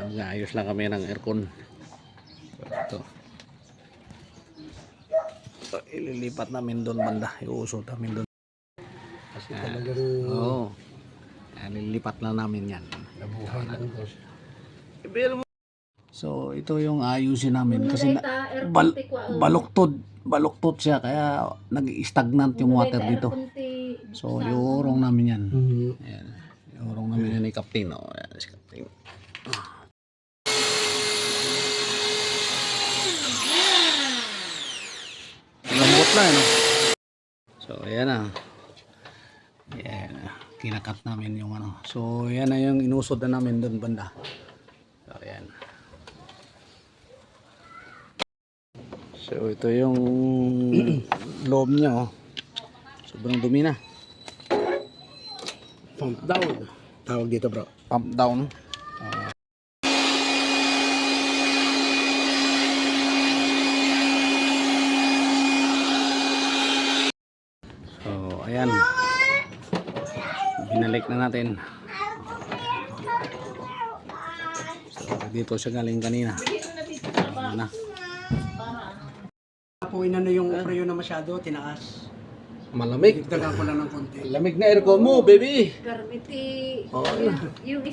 Nag-ayos lang kami ng aircon. Ito. So, ililipat namin doon banda. Iuusot namin doon. Kasi talagang Oo. Ililipat lang namin yan. nabuhay lang boss. So, ito yung ayusin namin kasi baloktod siya kaya nag-stagnant yung water dito. So, iurong namin yan. Ayan. Iurong namin yan ni Captain. Oh, ayan, si Captain. Lambot na yun. So, ayan na. Ayan na. Kinakat namin yung ano. So, ayan na yung inusod na namin doon banda. So, ayan. So, ito yung loob niya, oh. Sobrang dumi na. Pump down. Tawag dito bro. Pump down. So, ayan. Binalik na natin. So, dito siya galing kanina. Na. Kung inano yung preo na masyado, tinaas. Malamig. Dagan ko lang ng konti. Lamig na aircon mo, baby. Garbiti. Oh, Yung